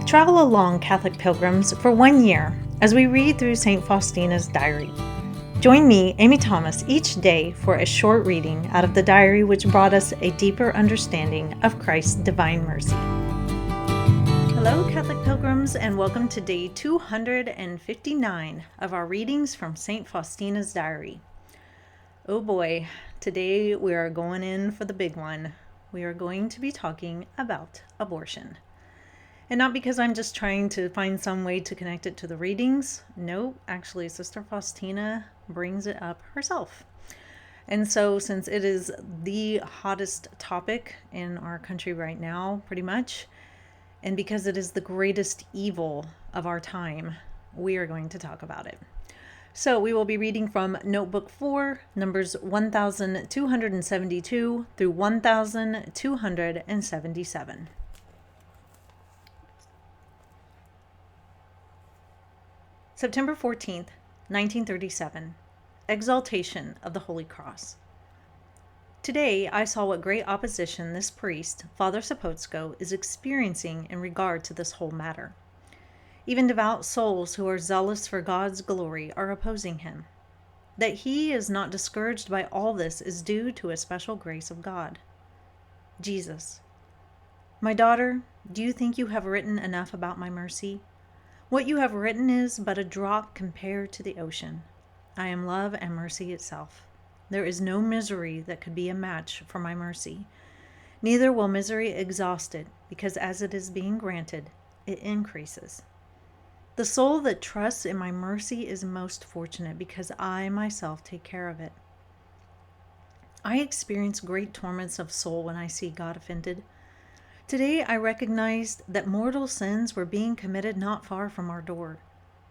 Travel along, Catholic pilgrims, for 1 year as we read through St. Faustina's diary. Join me, Amy Thomas, each day for a short reading out of the diary which brought us a deeper understanding of Christ's divine mercy. Hello, Catholic pilgrims, and welcome to day 259 of our readings from St. Faustina's diary. Oh boy, today we are going in for the big one. We are going to be talking about abortion. And not because I'm just trying to find some way to connect it to the readings. No, actually, Sister Faustina brings it up herself. And so since it is the hottest topic in our country right now, pretty much, and because it is the greatest evil of our time, we are going to talk about it. So we will be reading from Notebook 4, numbers 1272 through 1277. September 14th, 1937. Exaltation of the Holy Cross. Today, I saw what great opposition this priest, Father Sapotsko, is experiencing in regard to this whole matter. Even devout souls who are zealous for God's glory are opposing him. That he is not discouraged by all this is due to a special grace of God. Jesus. My daughter, do you think you have written enough about my mercy? What you have written is but a drop compared to the ocean. I am love and mercy itself. There is no misery that could be a match for my mercy. Neither will misery exhaust it, because as it is being granted, it increases. The soul that trusts in my mercy is most fortunate, because I myself take care of it. I experience great torments of soul when I see God offended. Today I recognized that mortal sins were being committed not far from our door.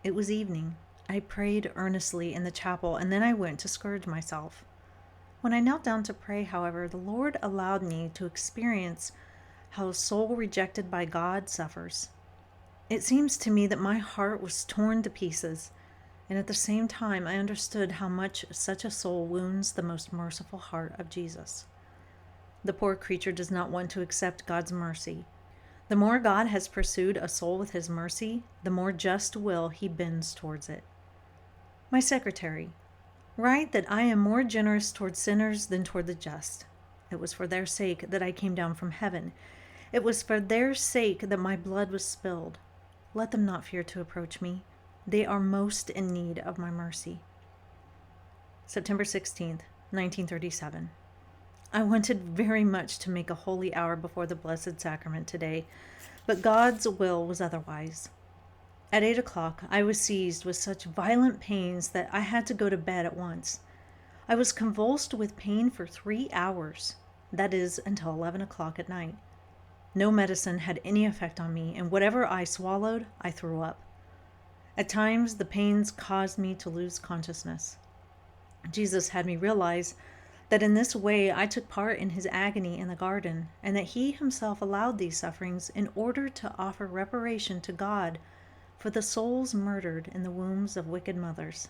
It was evening. I prayed earnestly in the chapel, and then I went to scourge myself. When I knelt down to pray, however, the Lord allowed me to experience how a soul rejected by God suffers. It seems to me that my heart was torn to pieces, and at the same time I understood how much such a soul wounds the most merciful heart of Jesus. The poor creature does not want to accept God's mercy. The more God has pursued a soul with his mercy, the more just will he bends towards it. My secretary, write that I am more generous toward sinners than toward the just. It was for their sake that I came down from heaven. It was for their sake that my blood was spilled. Let them not fear to approach me. They are most in need of my mercy. September 16th, 1937. I wanted very much to make a holy hour before the Blessed Sacrament today, but God's will was otherwise. At 8 o'clock, I was seized with such violent pains that I had to go to bed at once. I was convulsed with pain for 3 hours, that is, until 11 o'clock at night. No medicine had any effect on me, and whatever I swallowed, I threw up. At times, the pains caused me to lose consciousness. Jesus had me realize that in this way I took part in his agony in the garden, and that he himself allowed these sufferings in order to offer reparation to God for the souls murdered in the wombs of wicked mothers.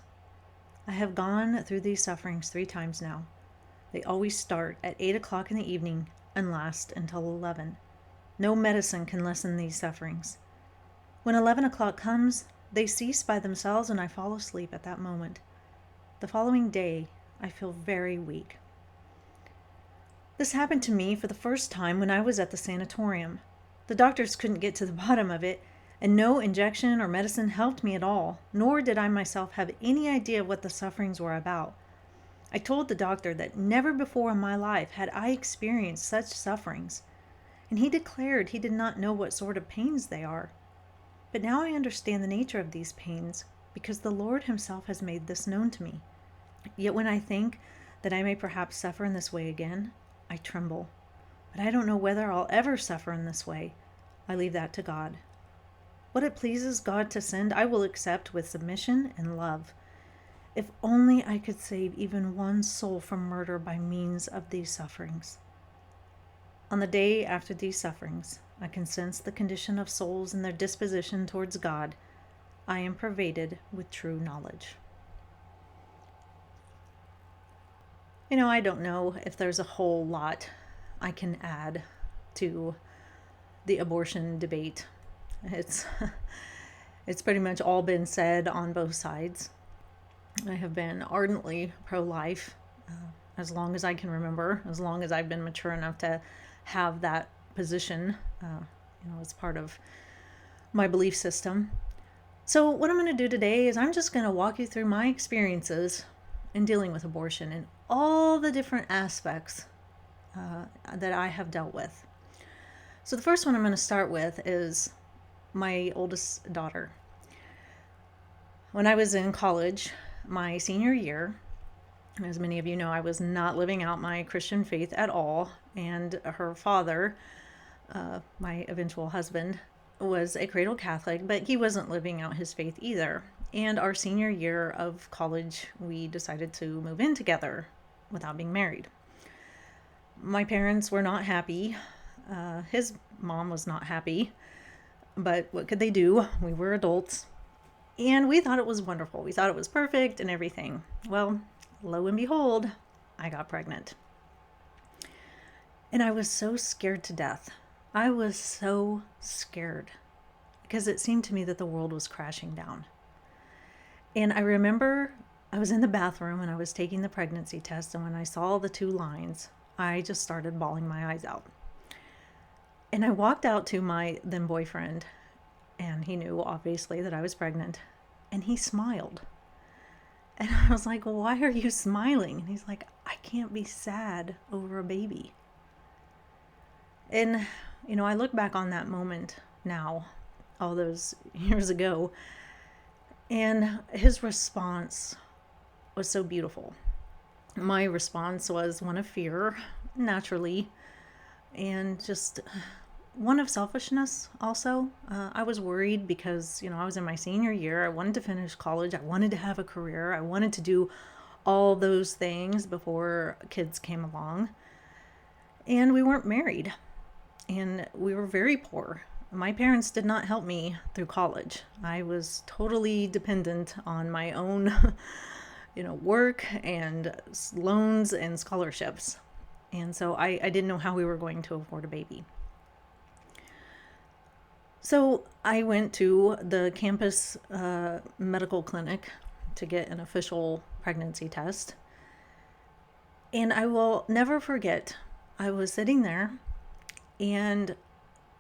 I have gone through these sufferings 3 times now. They always start at 8 o'clock in the evening and last until 11. No medicine can lessen these sufferings. When 11 o'clock comes, they cease by themselves and I fall asleep at that moment. The following day, I feel very weak. This happened to me for the first time when I was at the sanatorium. The doctors couldn't get to the bottom of it, and no injection or medicine helped me at all, nor did I myself have any idea what the sufferings were about. I told the doctor that never before in my life had I experienced such sufferings, and he declared he did not know what sort of pains they are. But now I understand the nature of these pains, because the Lord himself has made this known to me. Yet when I think that I may perhaps suffer in this way again, I tremble. But I don't know whether I'll ever suffer in this way. I leave that to God. What it pleases God to send, I will accept with submission and love. If only I could save even one soul from murder by means of these sufferings. On the day after these sufferings, I can sense the condition of souls and their disposition towards God. I am pervaded with true knowledge. I don't know if there's a whole lot I can add to the abortion debate. It's it's pretty much all been said on both sides. I have been ardently pro-life as long as I can remember, as long as I've been mature enough to have that position, as part of my belief system. So what I'm going to do today is I'm just going to walk you through my experiences in dealing with abortion and all the different aspects that I have dealt with. So the first one I'm going to start with is my oldest daughter. When I was in college, my senior year, as many of you know, I was not living out my Christian faith at all, and her father, my eventual husband, was a cradle Catholic, but he wasn't living out his faith either. And our senior year of college, we decided to move in together without being married. My parents were not happy. His mom was not happy, but what could they do? We were adults. And we thought it was wonderful. We thought it was perfect and everything. Well, lo and behold, I got pregnant. And I was so scared to death. I was so scared because it seemed to me that the world was crashing down. And I remember I was in the bathroom and I was taking the pregnancy test, and when I saw the 2 lines, I just started bawling my eyes out. And I walked out to my then boyfriend, and he knew obviously that I was pregnant, and he smiled. And I was like, well, why are you smiling? And he's like, I can't be sad over a baby. And, I look back on that moment now, all those years ago, and his response was so beautiful. My response was one of fear, naturally, and just one of selfishness also. I was worried because, I was in my senior year. I wanted to finish college. I wanted to have a career. I wanted to do all those things before kids came along. And we weren't married. And we were very poor. My parents did not help me through college. I was totally dependent on my own, work and loans and scholarships. And so I didn't know how we were going to afford a baby. So I went to the campus medical clinic to get an official pregnancy test. And I will never forget, I was sitting there and,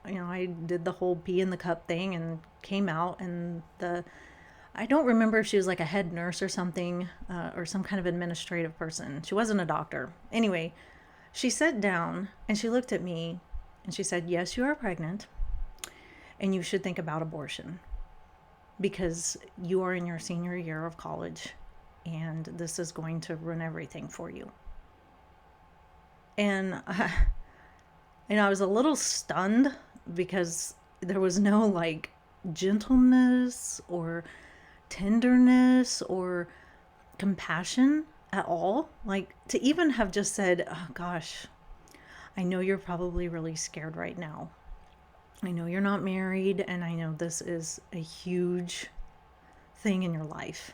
I did the whole pee in the cup thing and came out, and I don't remember if she was like a head nurse or something, or some kind of administrative person. She wasn't a doctor. Anyway, she sat down and she looked at me and she said, yes, you are pregnant. And you should think about abortion because you are in your senior year of college and this is going to ruin everything for you. And I was a little stunned because there was no gentleness or tenderness or compassion at all. To even have just said, oh gosh, I know you're probably really scared right now. I know you're not married, and I know this is a huge thing in your life,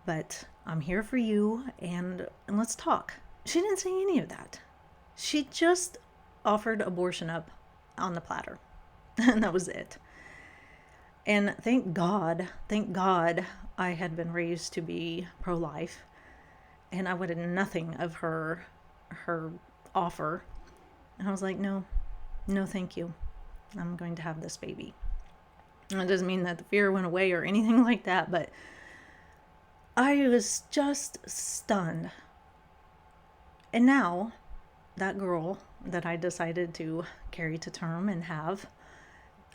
but I'm here for you, and let's talk. She didn't say any of that. She just offered abortion up on the platter, and that was it. And thank God I had been raised to be pro-life, and I wanted nothing of her offer. And I was like, no, thank you. I'm going to have this baby. And it doesn't mean that the fear went away or anything like that, but I was just stunned. And now, that girl that I decided to carry to term and have,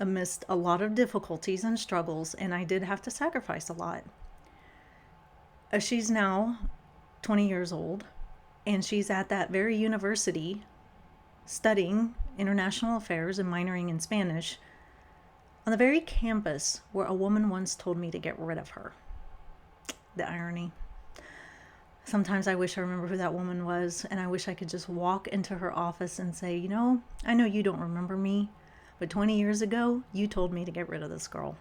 amidst a lot of difficulties and struggles, and I did have to sacrifice a lot. She's now 20 years old, and she's at that very university studying international affairs and minoring in Spanish on the very campus where a woman once told me to get rid of her. The irony. Sometimes I wish I remember who that woman was, and I wish I could just walk into her office and say, I know you don't remember me, but 20 years ago, you told me to get rid of this girl.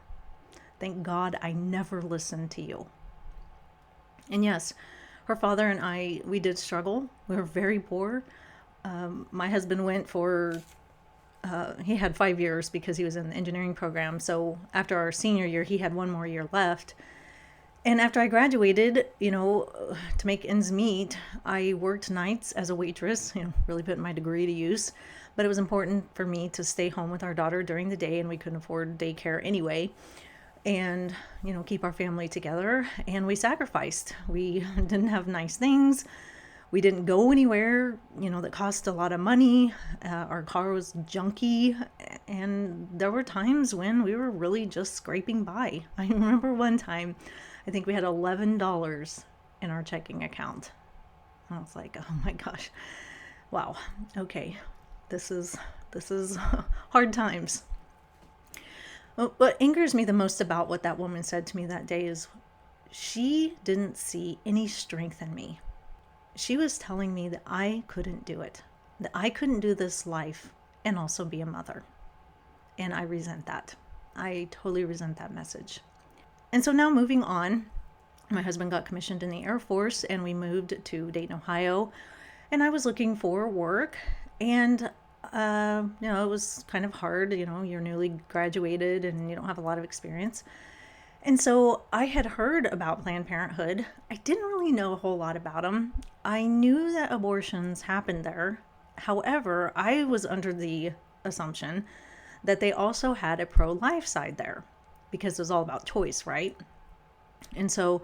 Thank God I never listened to you. And yes, her father and I, we did struggle. We were very poor. My husband went for he had 5 years because he was in the engineering program. So after our senior year, he had one more year left. And after I graduated, to make ends meet, I worked nights as a waitress, really put my degree to use. But it was important for me to stay home with our daughter during the day, and we couldn't afford daycare anyway. And, keep our family together. And we sacrificed. We didn't have nice things. We didn't go anywhere, that cost a lot of money. Our car was junky. And there were times when we were really just scraping by. I remember one time, I think we had $11 in our checking account. I was like, oh my gosh, wow, okay, this is hard times. What angers me the most about what that woman said to me that day is she didn't see any strength in me. She was telling me that I couldn't do it, that I couldn't do this life and also be a mother. And I resent that. I totally resent that message. And so now moving on, my husband got commissioned in the Air Force and we moved to Dayton, Ohio. And I was looking for work, and it was kind of hard. You're newly graduated and you don't have a lot of experience. And so I had heard about Planned Parenthood. I didn't really know a whole lot about them. I knew that abortions happened there. However, I was under the assumption that they also had a pro-life side there because it was all about choice, right? And so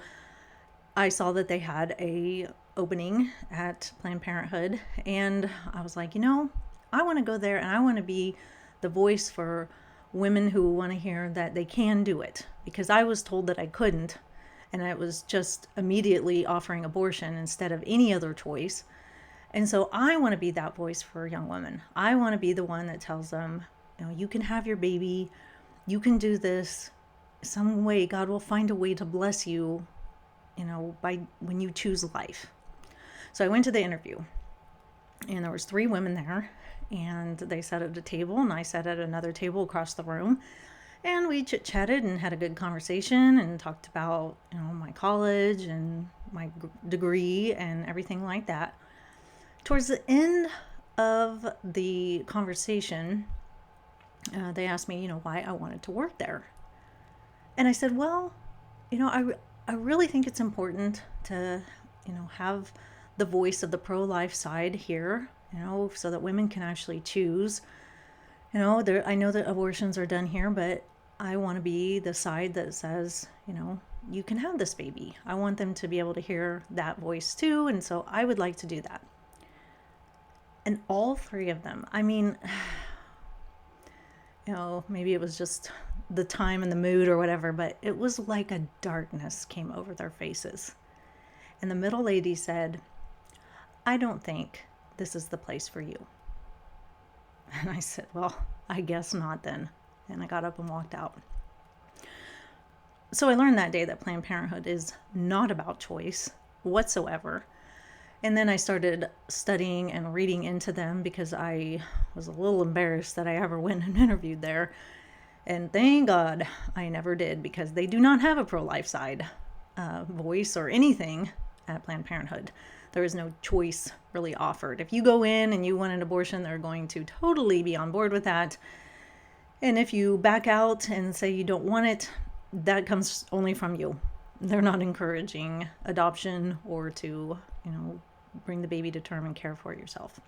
I saw that they had a opening at Planned Parenthood, and I was like, I want to go there and I want to be the voice for women who want to hear that they can do it, because I was told that I couldn't, and it was just immediately offering abortion instead of any other choice. And so I want to be that voice for young women. I want to be the one that tells them, you can have your baby, you can do this. Some way God will find a way to bless you, by when you choose life. So I went to the interview, and there was 3 women there, and they sat at a table and I sat at another table across the room, and we chit-chatted and had a good conversation and talked about, my college and my degree and everything like that. Towards the end of the conversation, they asked me, why I wanted to work there. And I said, well, I really think it's important to, have the voice of the pro-life side here, so that women can actually choose. I know that abortions are done here, but I want to be the side that says, you can have this baby. I want them to be able to hear that voice too. And so I would like to do that. And all 3 of them, maybe it was just the time and the mood or whatever, but it was like a darkness came over their faces. And the middle lady said, I don't think this is the place for you. And I said, well, I guess not then. And I got up and walked out. So I learned that day that Planned Parenthood is not about choice whatsoever. And then I started studying and reading into them because I was a little embarrassed that I ever went and interviewed there. And thank God I never did, because they do not have a pro-life side voice or anything at Planned Parenthood. There is no choice really offered. If you go in and you want an abortion, they're going to totally be on board with that. And if you back out and say you don't want it, that comes only from you. They're not encouraging adoption or to, bring the baby to term and care for yourself.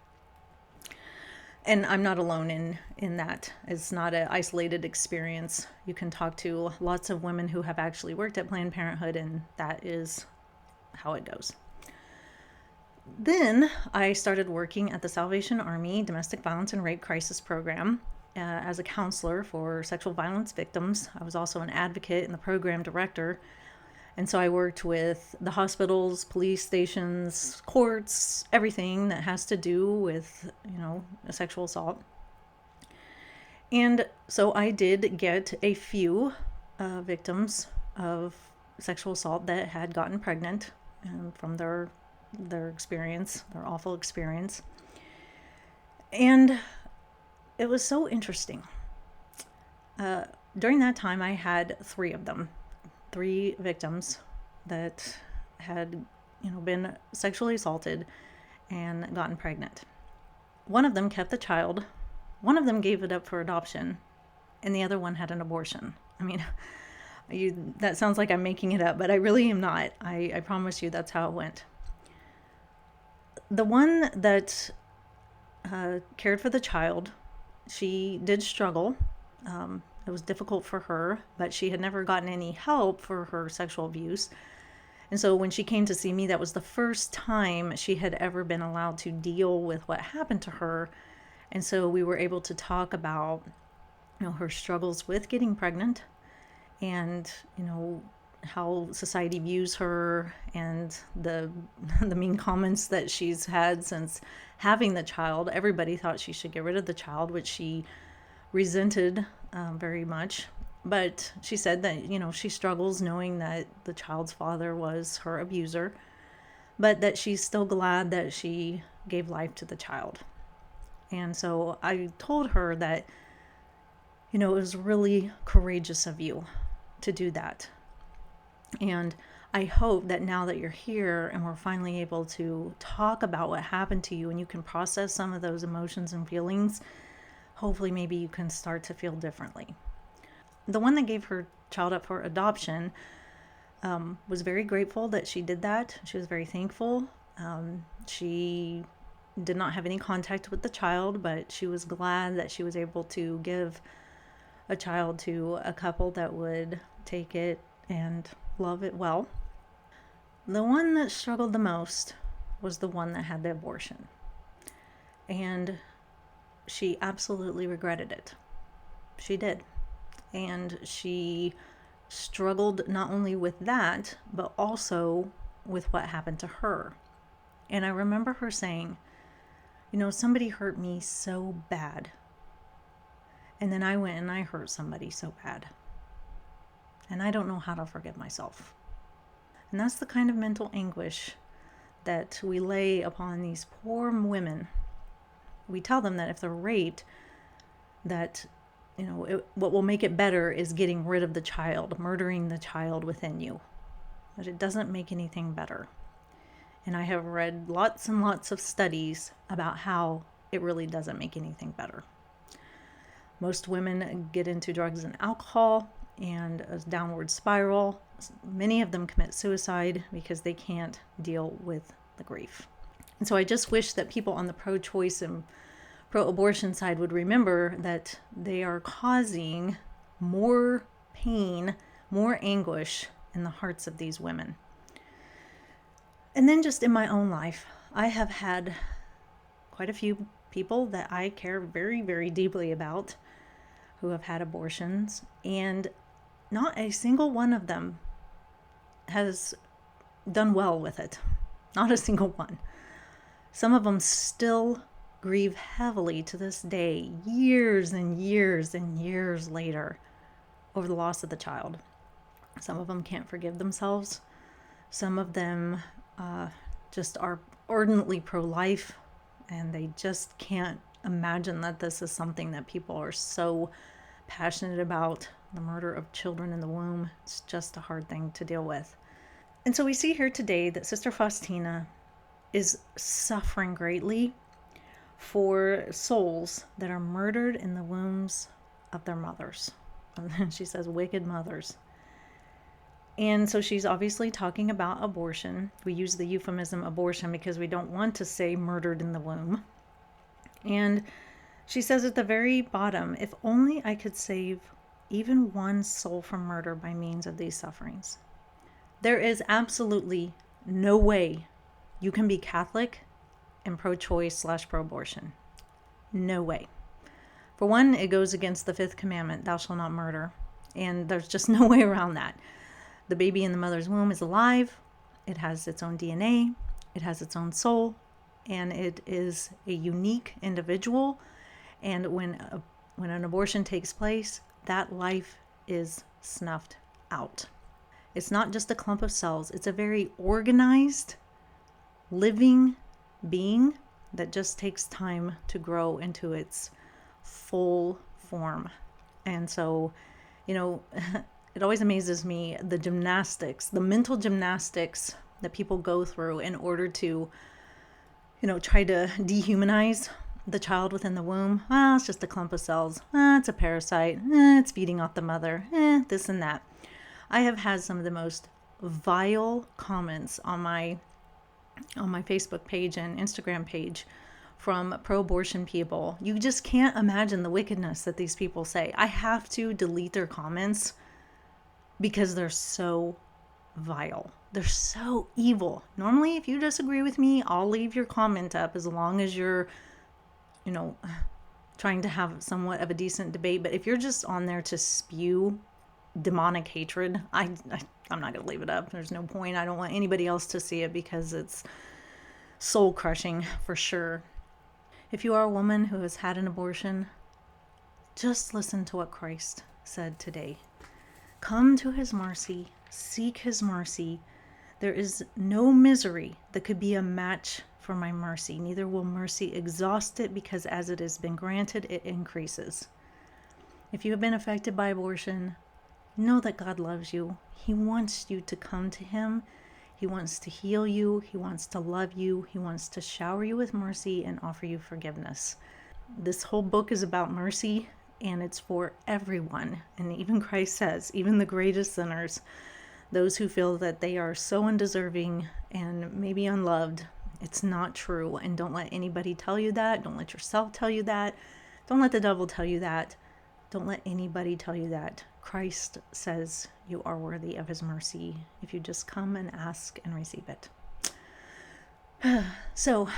And I'm not alone in that. It's not an isolated experience. You can talk to lots of women who have actually worked at Planned Parenthood, and that is how it goes. Then I started working at the Salvation Army Domestic Violence and Rape Crisis Program as a counselor for sexual violence victims. I was also an advocate and the program director. And so I worked with the hospitals, police stations, courts, everything that has to do with, a sexual assault. And so I did get a few victims of sexual assault that had gotten pregnant from their experience, their awful experience. And it was so interesting. During that time, I had 3 of them. 3 victims that had, been sexually assaulted and gotten pregnant. One of them kept the child One of them gave it up for adoption, and the other one had an abortion. I mean, that sounds like I'm making it up, but I really am not. I promise you that's how it went. The one that cared for the child, she did struggle. It was difficult for her, but she had never gotten any help for her sexual abuse. And so when she came to see me, that was the first time she had ever been allowed to deal with what happened to her. And so we were able to talk about, her struggles with getting pregnant and, how society views her and the mean comments that she's had since having the child. Everybody thought she should get rid of the child, which she resented very much. But she said that, she struggles knowing that the child's father was her abuser, but that she's still glad that she gave life to the child. And so I told her that, it was really courageous of you to do that. And I hope that now that you're here and we're finally able to talk about what happened to you and you can process some of those emotions and feelings, hopefully maybe you can start to feel differently. The one that gave her child up for adoption was very grateful that she did that. She was very thankful. She did not have any contact with the child, but she was glad that she was able to give a child to a couple that would take it and love it well. The one that struggled the most was the one that had the abortion. And she absolutely regretted it. She did. And she struggled not only with that, but also with what happened to her. And I remember her saying, somebody hurt me so bad. And then I went and I hurt somebody so bad. And I don't know how to forgive myself. And that's the kind of mental anguish that we lay upon these poor women. We tell them that if they're raped, that, what will make it better is getting rid of the child, murdering the child within you. But it doesn't make anything better. And I have read lots and lots of studies about how it really doesn't make anything better. Most women get into drugs and alcohol and a downward spiral. Many of them commit suicide because they can't deal with the grief. And so I just wish that people on the pro-choice and pro-abortion side would remember that they are causing more pain, more anguish in the hearts of these women. And then just in my own life, I have had quite a few people that I care very, very deeply about who have had abortions, and not a single one of them has done well with it. Not a single one. Some of them still grieve heavily to this day, years and years and years later, over the loss of the child. Some of them can't forgive themselves. Some of them just are ardently pro-life, and they just can't imagine that this is something that people are so passionate about. The murder of children in the womb, it's just a hard thing to deal with. And so we see here today that Sister Faustina is suffering greatly for souls that are murdered in the wombs of their mothers. And then she says wicked mothers. And so she's obviously talking about abortion. We use the euphemism abortion because we don't want to say murdered in the womb. And she says at the very bottom, if only I could save even one soul from murder by means of these sufferings. There is absolutely no way you can be Catholic and pro-choice / pro-abortion. No way. For one, it goes against the 5th commandment, thou shalt not murder. And there's just no way around that. The baby in the mother's womb is alive. It has its own DNA. It has its own soul. And it is a unique individual. And when an abortion takes place, that life is snuffed out. It's not just a clump of cells. It's a very organized, living being that just takes time to grow into its full form. And so, it always amazes me, the gymnastics, the mental gymnastics that people go through in order to, try to dehumanize the child within the womb, it's just a clump of cells. It's a parasite. It's feeding off the mother. This and that. I have had some of the most vile comments on my Facebook page and Instagram page from pro-abortion people. You just can't imagine the wickedness that these people say. I have to delete their comments because they're so vile. They're so evil. Normally, if you disagree with me, I'll leave your comment up as long as you're, trying to have somewhat of a decent debate. But if you're just on there to spew demonic hatred, I'm not going to leave it up. There's no point. I don't want anybody else to see it because it's soul crushing for sure. If you are a woman who has had an abortion, just listen to what Christ said today. Come to his mercy, seek his mercy. There is no misery that could be a match for my mercy. Neither will mercy exhaust it, because as it has been granted, it increases. If you have been affected by abortion, know that God loves you. He wants you to come to him. He wants to heal you. He wants to love you. He wants to shower you with mercy and offer you forgiveness. This whole book is about mercy, and it's for everyone. And even Christ says, even the greatest sinners, those who feel that they are so undeserving and maybe unloved, it's not true. And don't let anybody tell you that. Don't let yourself tell you that. Don't let the devil tell you that. Don't let anybody tell you that. Christ says you are worthy of his mercy if you just come and ask and receive it. So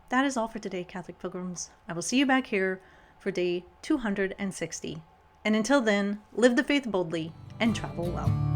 that is all for today, Catholic pilgrims. I will see you back here for day 260. And until then, live the faith boldly and travel well.